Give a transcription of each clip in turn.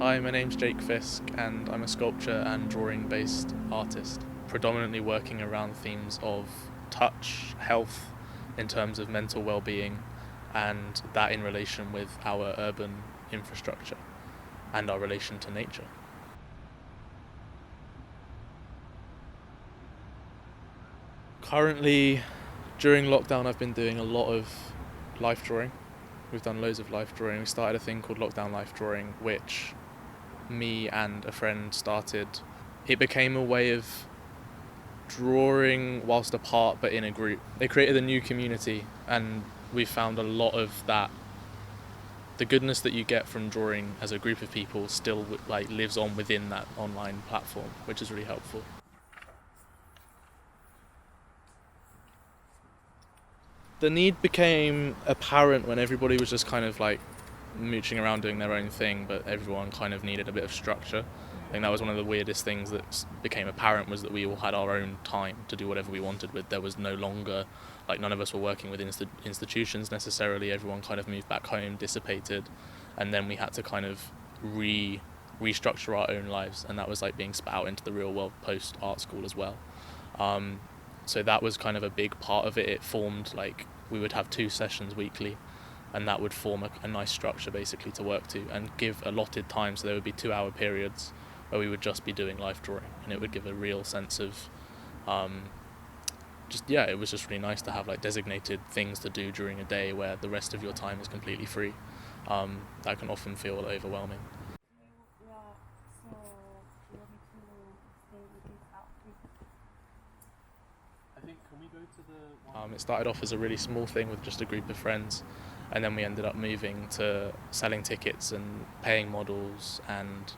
Hi, my name's Jake Fisk and I'm a sculpture and drawing based artist, predominantly working around themes of touch, health in terms of mental well-being, and that in relation with our urban infrastructure and our relation to nature. Currently, during lockdown, I've been doing a lot of life drawing. We've done loads of life drawing. We started a thing called Lockdown Life Drawing, which me and a friend started. It became a way of drawing whilst apart but in a group. It created a new community, and we found a lot of that. The goodness that you get from drawing as a group of people still lives on within that online platform, which is really helpful. The need became apparent when everybody was just kind of mooching around doing their own thing, but everyone kind of needed a bit of structure. I think that was one of the weirdest things that became apparent, was that we all had our own time to do whatever we wanted with. There was no longer, none of us were working with institutions necessarily. Everyone kind of moved back home, dissipated, and then we had to kind of restructure our own lives, and that was being spat out into the real world post art school as well. So that was kind of a big part of it. It formed, we would have 2 sessions weekly, and that would form a nice structure basically to work to and give allotted time. So there would be 2-hour periods where we would just be doing life drawing, and it would give a real sense of it was just really nice to have designated things to do during a day where the rest of your time is completely free. That can often feel overwhelming. It started off as a really small thing with just a group of friends, and then we ended up moving to selling tickets and paying models, and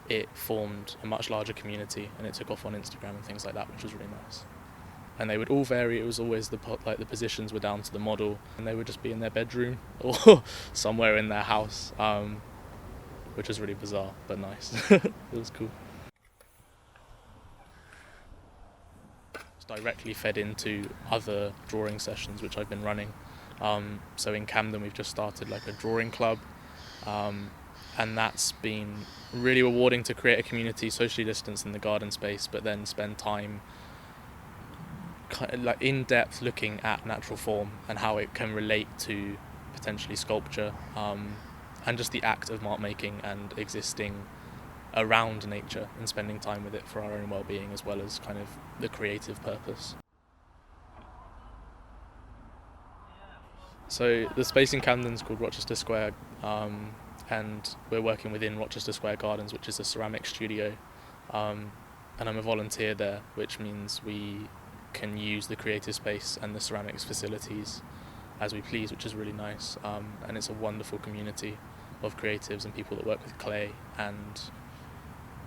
it formed a much larger community, and it took off on Instagram and things like that, which was really nice. And they would all vary. It was always the positions were down to the model, and they would just be in their bedroom or somewhere in their house, which was really bizarre but nice. It was cool. Directly fed into other drawing sessions which I've been running. So in Camden we've just started a drawing club, and that's been really rewarding to create a community, socially distanced in the garden space, but then spend time in depth looking at natural form and how it can relate to potentially sculpture, and just the act of art making and existing around nature and spending time with it for our own well-being, as well as kind of the creative purpose. So the space in Camden is called Rochester Square, and we're working within Rochester Square Gardens, which is a ceramic studio, and I'm a volunteer there, which means we can use the creative space and the ceramics facilities as we please, which is really nice, and it's a wonderful community of creatives and people that work with clay, and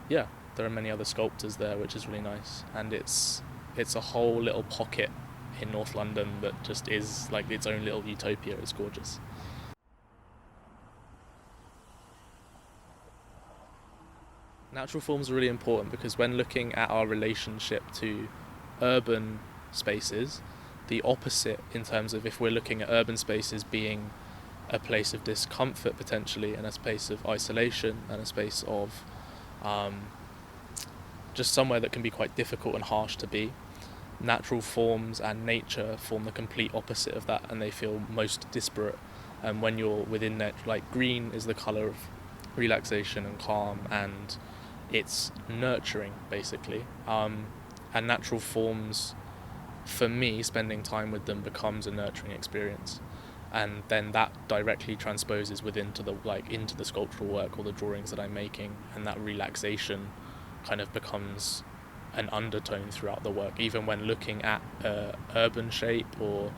there are many other sculptors there, which is really nice, and it's a whole little pocket in North London that just is its own little utopia. It's gorgeous. Natural forms are really important because when looking at our relationship to urban spaces, the opposite in terms of if we're looking at urban spaces being a place of discomfort potentially, and a space of isolation, and a space of just somewhere that can be quite difficult and harsh to be. Natural forms and nature form the complete opposite of that, and they feel most disparate. And when you're within that, green is the colour of relaxation and calm, and it's nurturing basically. And natural forms, for me, spending time with them becomes a nurturing experience. And then that directly transposes into the sculptural work or the drawings that I'm making, and that relaxation kind of becomes an undertone throughout the work, even when looking at urban shape or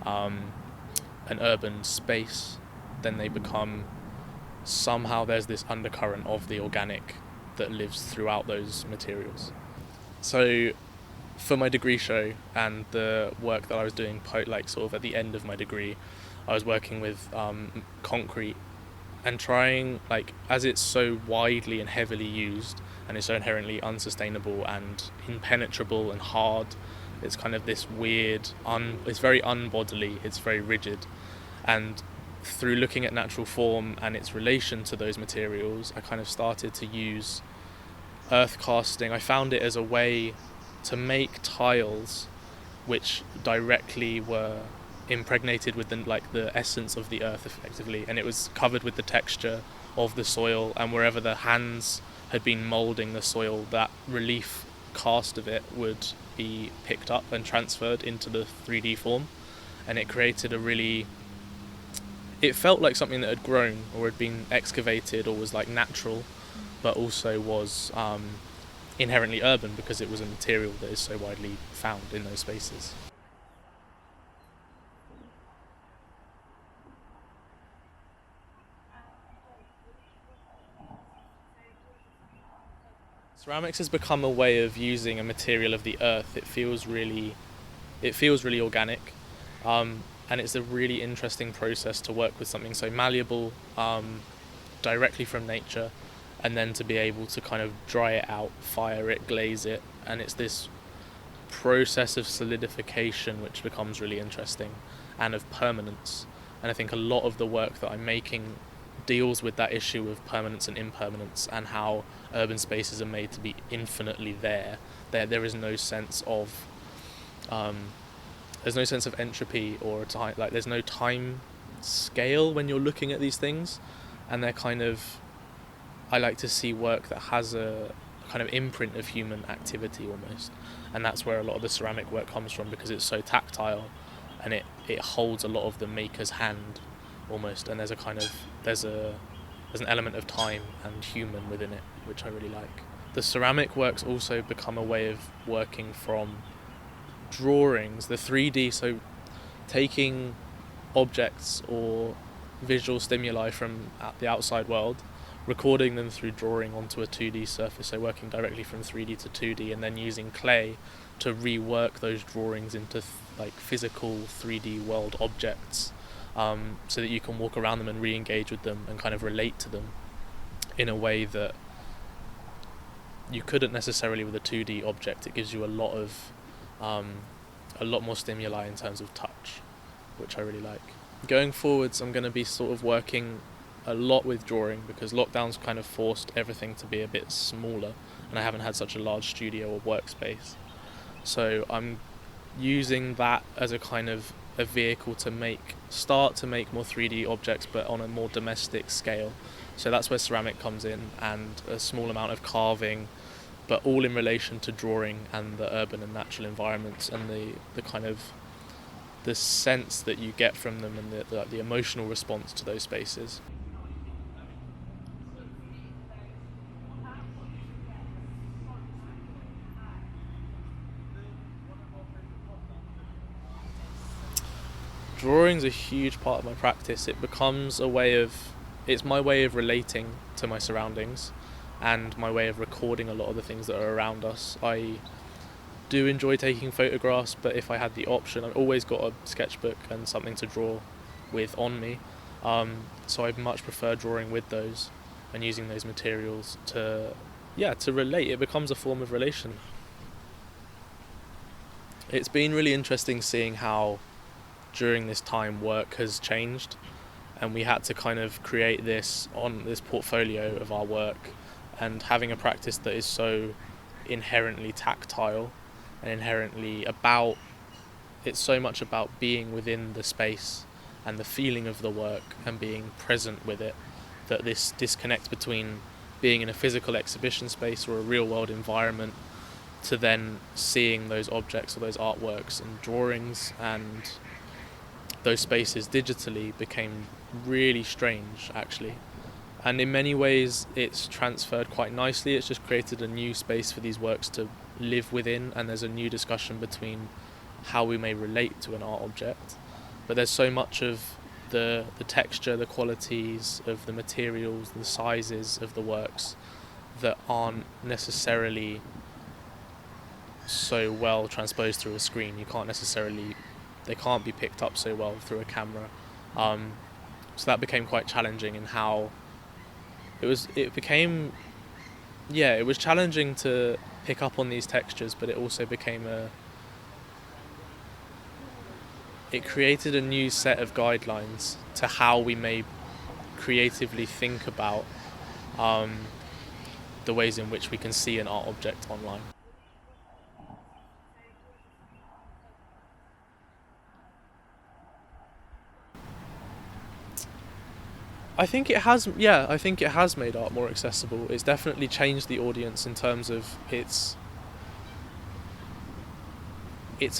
an urban space. Then they become, somehow there's this undercurrent of the organic that lives throughout those materials. So for my degree show and the work that I was doing sort of at the end of my degree, I was working with concrete and trying, as it's so widely and heavily used and it's so inherently unsustainable and impenetrable and hard, it's kind of this weird, it's very unbodily, it's very rigid, and through looking at natural form and its relation to those materials, I kind of started to use earth casting. I found it as a way to make tiles which directly were impregnated with the essence of the earth effectively, and it was covered with the texture of the soil, and wherever the hands had been moulding the soil, that relief cast of it would be picked up and transferred into the 3D form, and it created it felt like something that had grown or had been excavated or was like natural, but also was inherently urban because it was a material that is so widely found in those spaces. Ceramics has become a way of using a material of the earth. It feels really organic, and it's a really interesting process to work with something so malleable, directly from nature, and then to be able to kind of dry it out, fire it, glaze it, and it's this process of solidification which becomes really interesting, and of permanence. And I think a lot of the work that I'm making deals with that issue of permanence and impermanence, and how urban spaces are made to be infinitely there. There is no sense of entropy or time. Like, there's no time scale when you're looking at these things, and they're kind of, I like to see work that has a kind of imprint of human activity almost, and that's where a lot of the ceramic work comes from, because it's so tactile and it holds a lot of the maker's hand almost, and there's an element of time and human within it, which I really like. The ceramic works also become a way of working from drawings, the 3D, so taking objects or visual stimuli from the outside world, recording them through drawing onto a 2D surface, so working directly from 3D to 2D, and then using clay to rework those drawings into physical 3D world objects, so that you can walk around them and re-engage with them and kind of relate to them in a way that you couldn't necessarily with a 2D object. It gives you a lot more stimuli in terms of touch, which I really like. Going forwards, I'm going to be sort of working a lot with drawing, because lockdown's kind of forced everything to be a bit smaller, and I haven't had such a large studio or workspace. So I'm using that as a kind of a vehicle to start to make more 3D objects, but on a more domestic scale. So that's where ceramic comes in, and a small amount of carving, but all in relation to drawing and the urban and natural environments, and the kind of the sense that you get from them, and the emotional response to those spaces. Drawing's a huge part of my practice. It becomes it's my way of relating to my surroundings, and my way of recording a lot of the things that are around us. I do enjoy taking photographs, but if I had the option, I've always got a sketchbook and something to draw with on me. So I much prefer drawing with those and using those materials to relate. It becomes a form of relation. It's been really interesting seeing how during this time work has changed, and we had to kind of create this portfolio of our work, and having a practice that is so inherently tactile and inherently it's so much about being within the space and the feeling of the work and being present with it, that this disconnect between being in a physical exhibition space or a real world environment to then seeing those objects or those artworks and drawings and those spaces digitally became really strange, actually. And in many ways it's transferred quite nicely. It's just created a new space for these works to live within, and there's a new discussion between how we may relate to an art object. But there's so much of the texture, the qualities of the materials, the sizes of the works that aren't necessarily so well transposed through a screen. They can't be picked up so well through a camera. So that became quite challenging in how it was challenging to pick up on these textures, but it also became it created a new set of guidelines to how we may creatively think about the ways in which we can see an art object online. I think it has made art more accessible. It's definitely changed the audience in terms of it's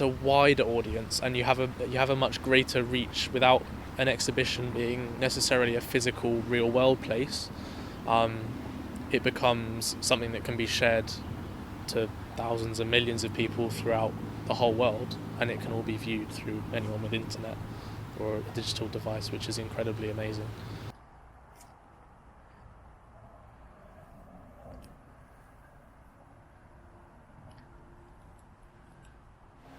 a wider audience, and you have a much greater reach without an exhibition being necessarily a physical, real world place. It becomes something that can be shared to thousands and millions of people throughout the whole world, and it can all be viewed through anyone with internet or a digital device, which is incredibly amazing.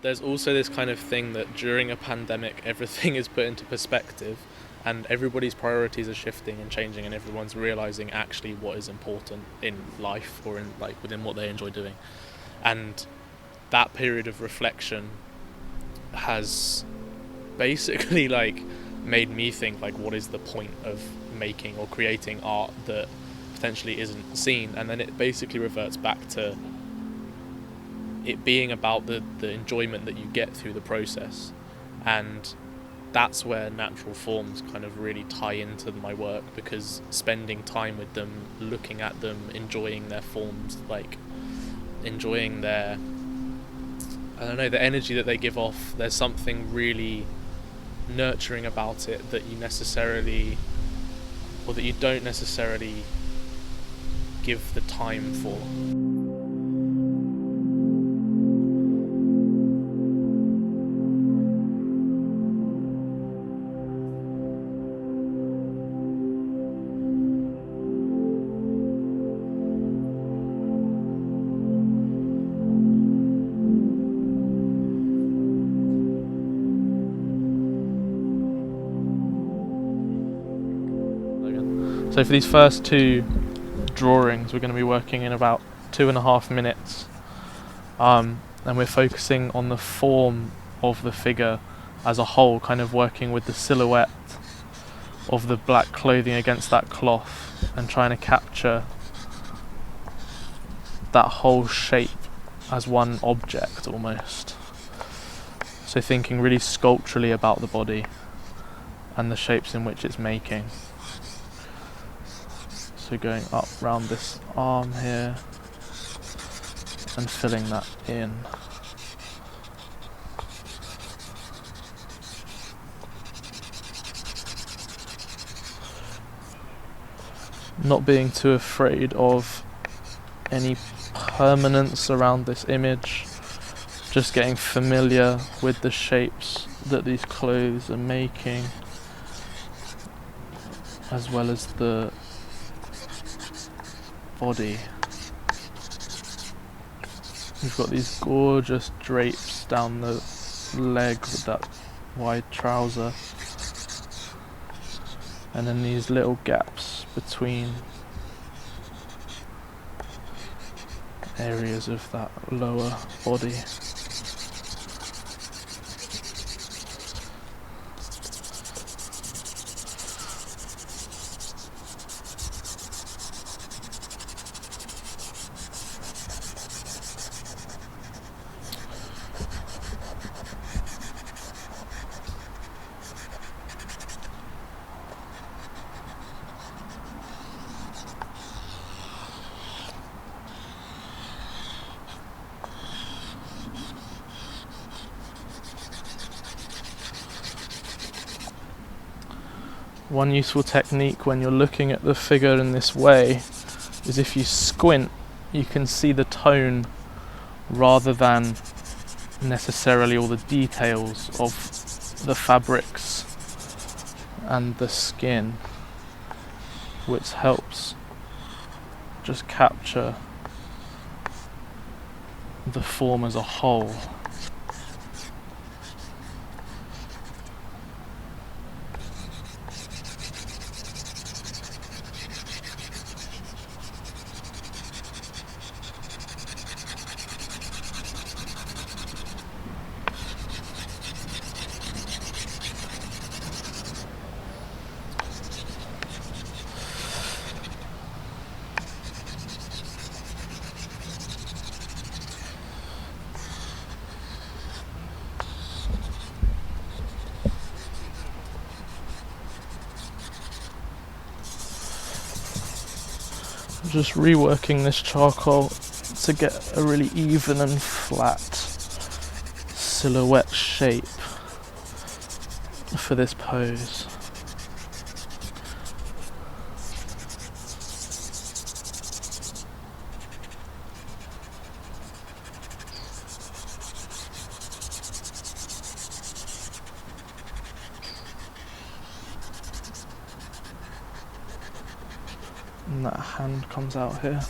There's also this kind of thing that during a pandemic everything is put into perspective and everybody's priorities are shifting and changing, and everyone's realizing actually what is important in life or in within what they enjoy doing. And that period of reflection has basically made me think what is the point of making or creating art that potentially isn't seen, and then it basically reverts back to it being about the enjoyment that you get through the process. And that's where natural forms kind of really tie into my work, because spending time with them, looking at them, enjoying their forms, enjoying their, the energy that they give off, there's something really nurturing about it that you don't necessarily give the time for. So for these first two drawings, we're going to be working in about 2.5 minutes, and we're focusing on the form of the figure as a whole, kind of working with the silhouette of the black clothing against that cloth and trying to capture that whole shape as one object almost. So thinking really sculpturally about the body and the shapes in which it's making. So going up round this arm here and filling that in. Not being too afraid of any permanence around this image, just getting familiar with the shapes that these clothes are making, as well as the body. We've got these gorgeous drapes down the leg with that wide trouser, and then these little gaps between areas of that lower body. One useful technique when you're looking at the figure in this way is if you squint, you can see the tone rather than necessarily all the details of the fabrics and the skin, which helps just capture the form as a whole. Just reworking this charcoal to get a really even and flat silhouette shape for this pose. And that hand comes out here.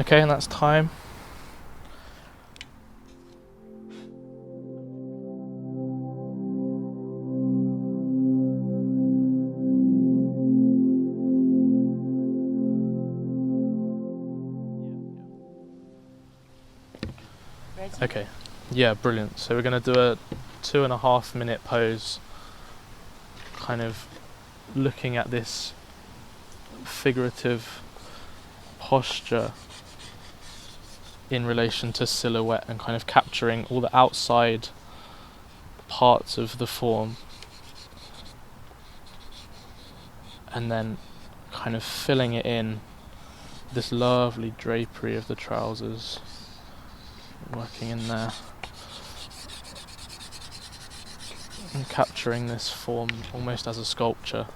Okay, and that's time. Okay, yeah, brilliant. So we're going to do a 2.5 minute pose, kind of looking at this figurative posture in relation to silhouette and kind of capturing all the outside parts of the form and then kind of filling it in this lovely drapery of the trousers, working in there and capturing this form almost as a sculpture.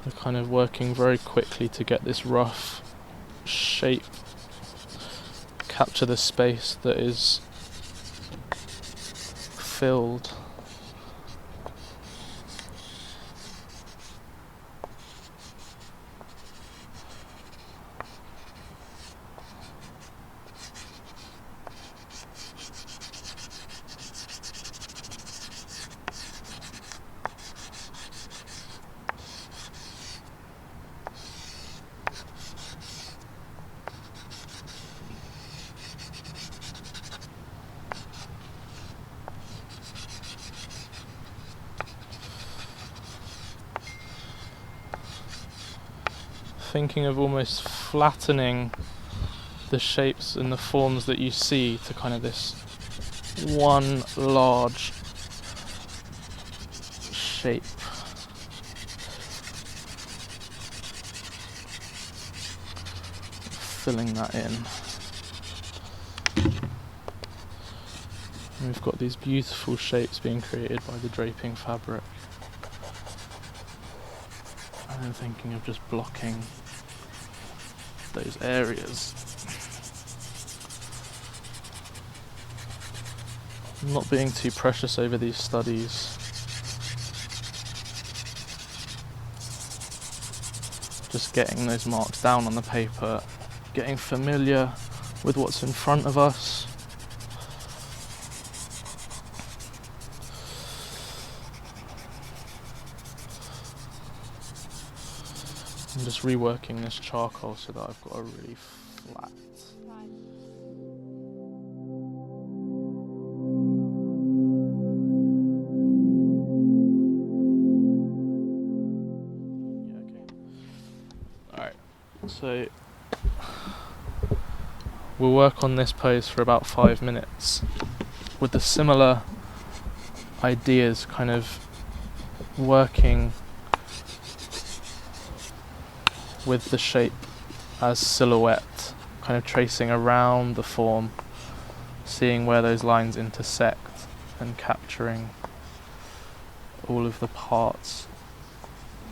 We're kind of working very quickly to get this rough shape, capture the space that is filled. Thinking of almost flattening the shapes and the forms that you see to kind of this one large shape. Filling that in. And we've got these beautiful shapes being created by the draping fabric. And I'm thinking of just blocking those areas. Not being too precious over these studies. Just getting those marks down on the paper, getting familiar with what's in front of us. I'm just reworking this charcoal so that I've got a really flat. Yeah, okay. Alright, so we'll work on this pose for about 5 minutes with the similar ideas, kind of working with the shape as silhouette, kind of tracing around the form, seeing where those lines intersect and capturing all of the parts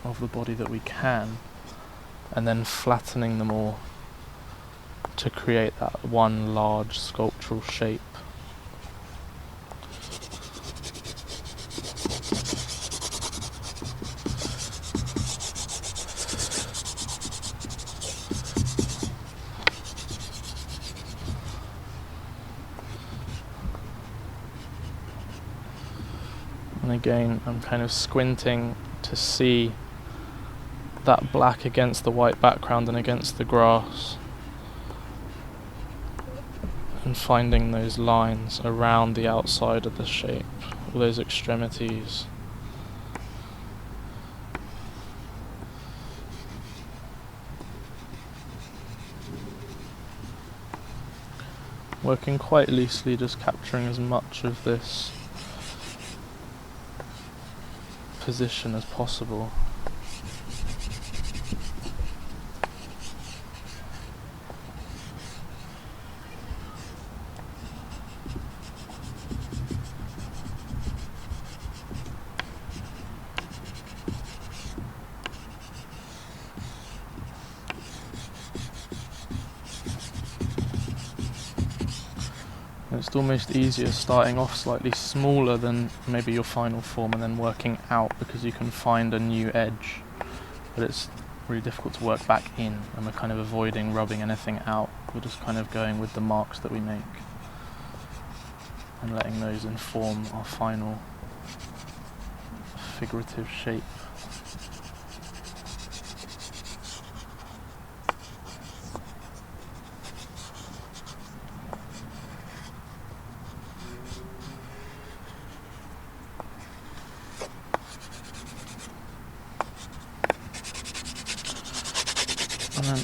of the body that we can, and then flattening them all to create that one large sculptural shape. And again, I'm kind of squinting to see that black against the white background and against the grass, and finding those lines around the outside of the shape, all those extremities. Working quite loosely, just capturing as much of this position as possible. It's almost easier starting off slightly smaller than maybe your final form and then working out, because you can find a new edge. But it's really difficult to work back in, and we're kind of avoiding rubbing anything out. We're just kind of going with the marks that we make and letting those inform our final figurative shape. And then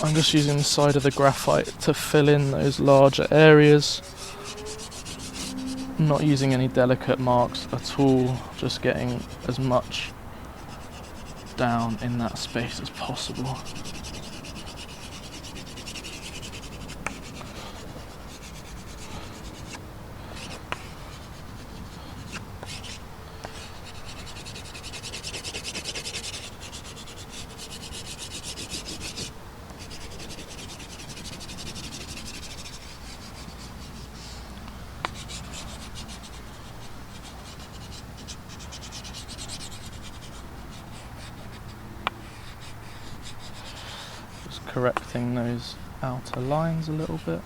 I'm just using the side of the graphite to fill in those larger areas. Not using any delicate marks at all, just getting as much down in that space as possible. Correcting those outer lines a little bit.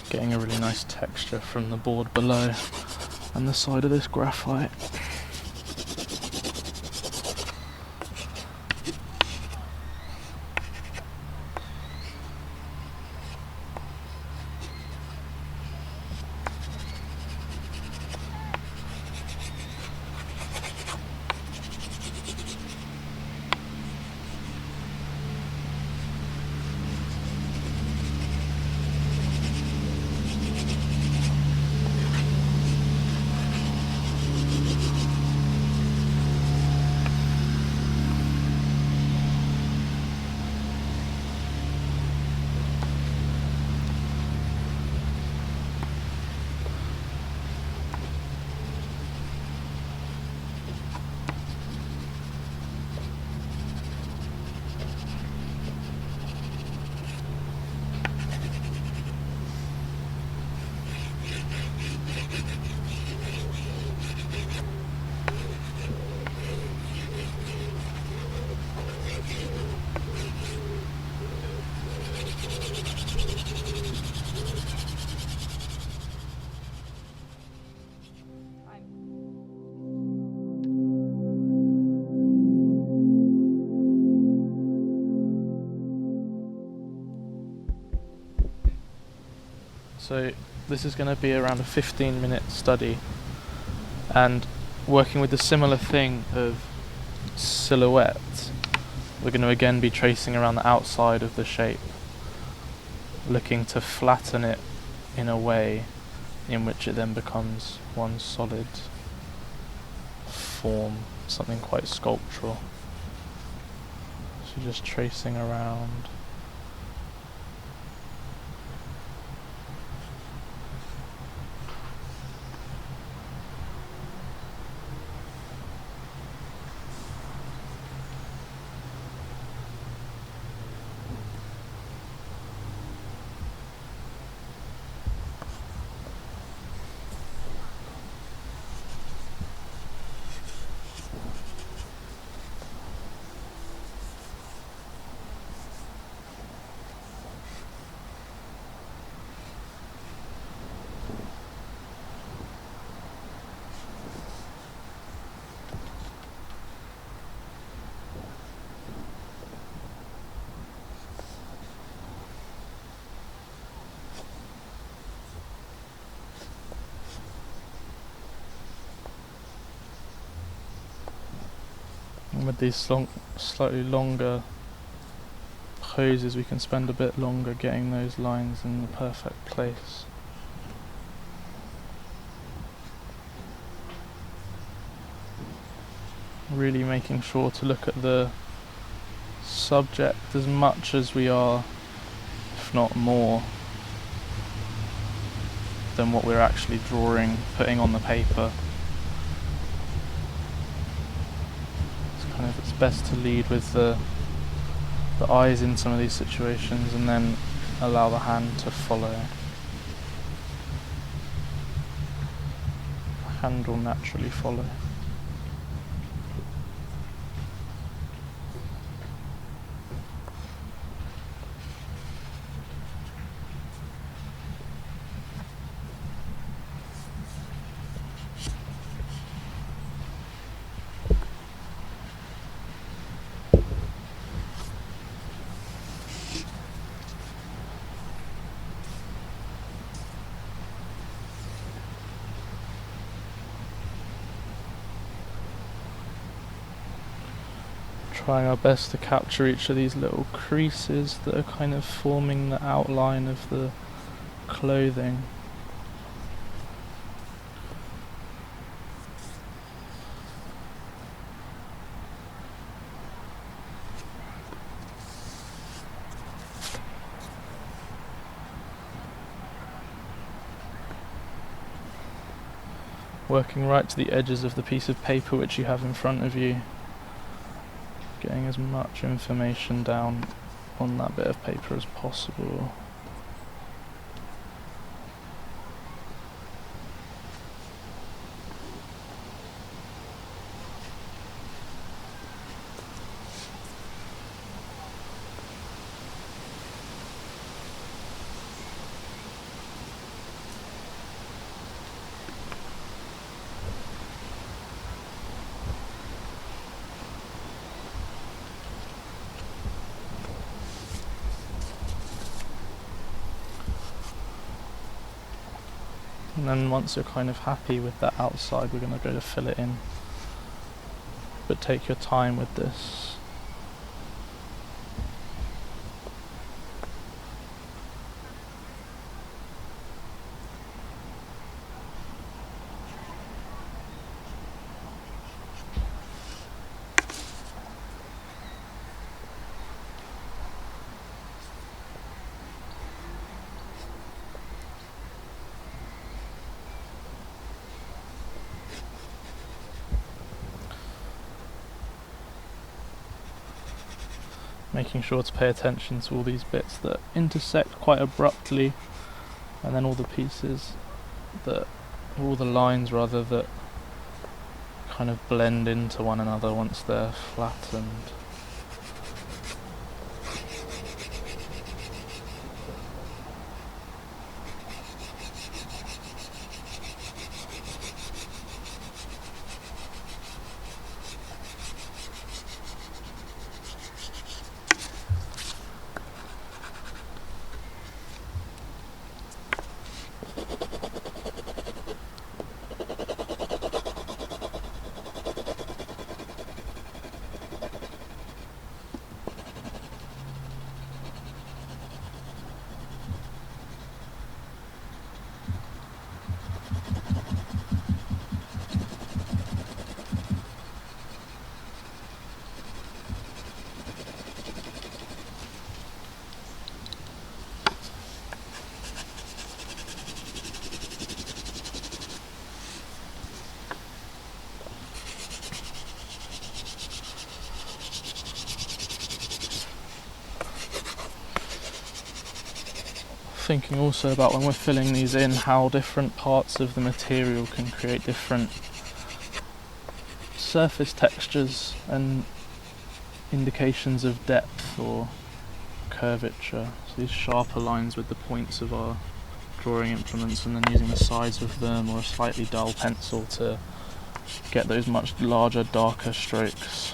Getting a really nice texture from the board below and the side of this graphite. So this is going to be around a 15-minute study, and working with the similar thing of silhouette, we're going to again be tracing around the outside of the shape, looking to flatten it in a way in which it then becomes one solid form, something quite sculptural. So just tracing around. with these slightly longer poses, we can spend a bit longer getting those lines in the perfect place. Really making sure to look at the subject as much as we are, if not more, than what we're actually drawing, putting on the paper. It's best to lead with the eyes in some of these situations and then allow the hand to follow. The hand will naturally follow. Trying our best to capture each of these little creases that are kind of forming the outline of the clothing. Working right to the edges of the piece of paper which you have in front of you. Getting as much information down on that bit of paper as possible. And then once you're kind of happy with that outside, we're going to go to fill it in. But take your time with this. Making sure to pay attention to all these bits that intersect quite abruptly, and then all the pieces that, all the lines rather, that kind of blend into one another once they're flattened. Thinking also about, when we're filling these in, how different parts of the material can create different surface textures and indications of depth or curvature. So these sharper lines with the points of our drawing implements, and then using the sides of them or a slightly dull pencil to get those much larger, darker strokes.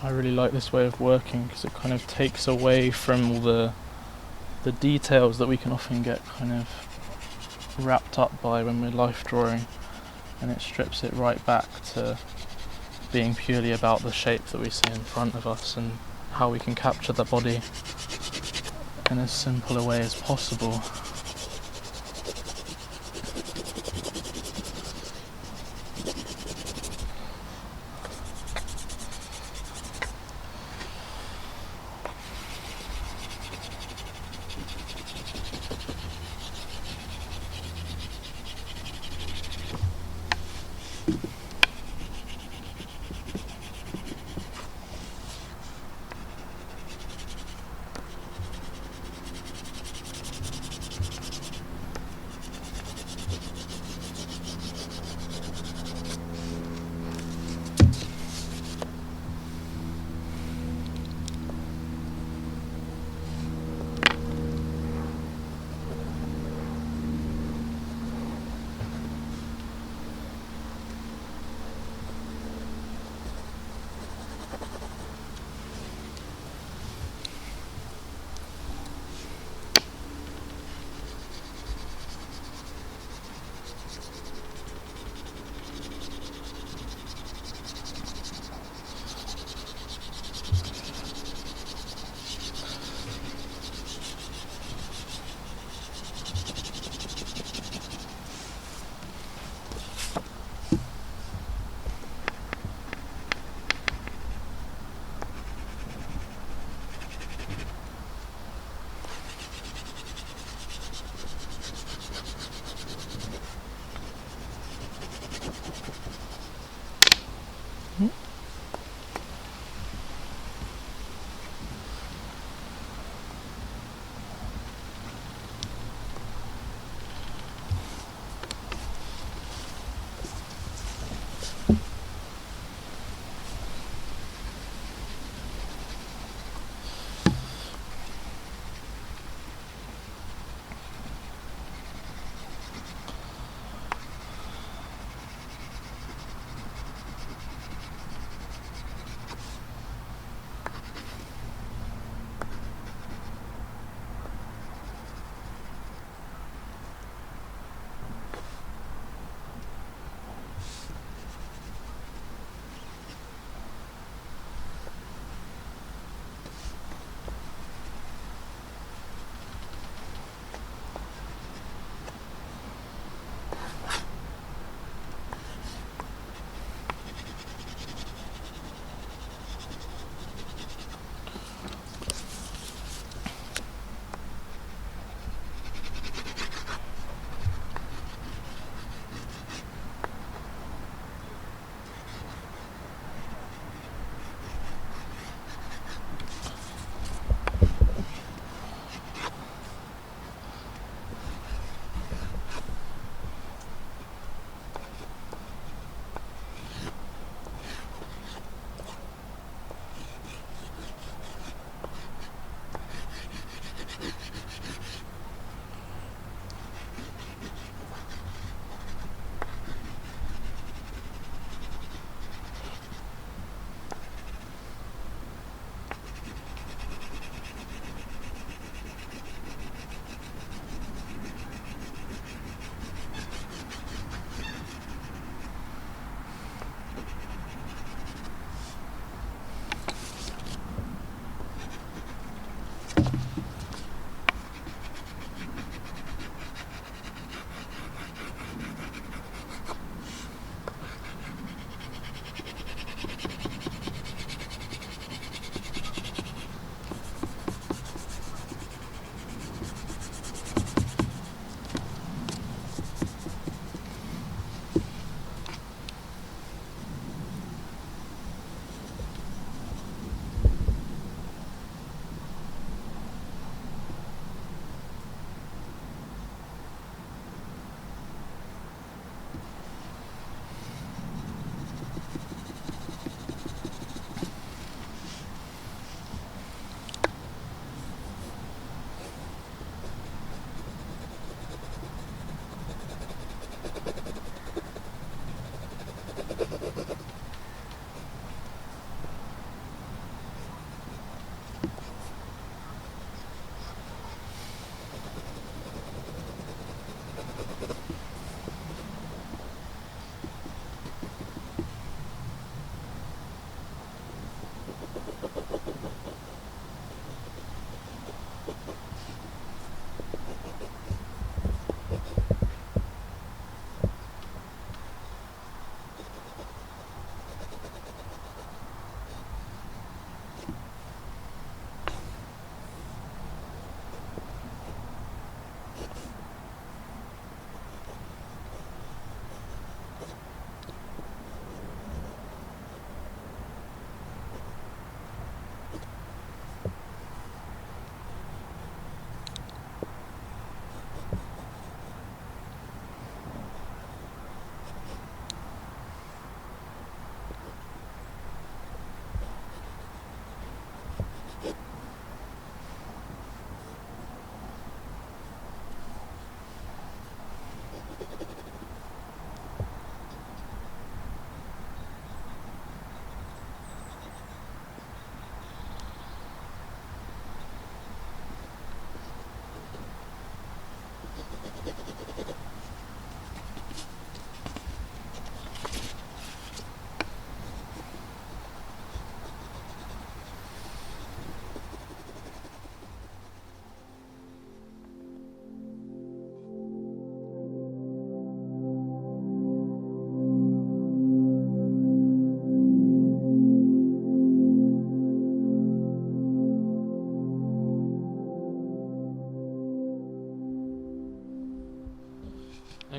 I really like this way of working because it kind of takes away from all the details that we can often get kind of wrapped up by when we're life drawing, and it strips it right back to being purely about the shape that we see in front of us and how we can capture the body in as simple a way as possible.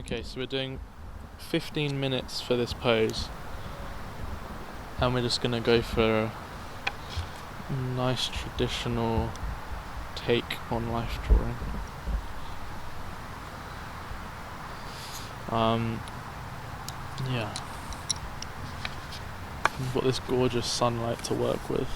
Okay, so we're doing 15 minutes for this pose, and we're just gonna go for a nice traditional take on life drawing. Yeah, we've got this gorgeous sunlight to work with.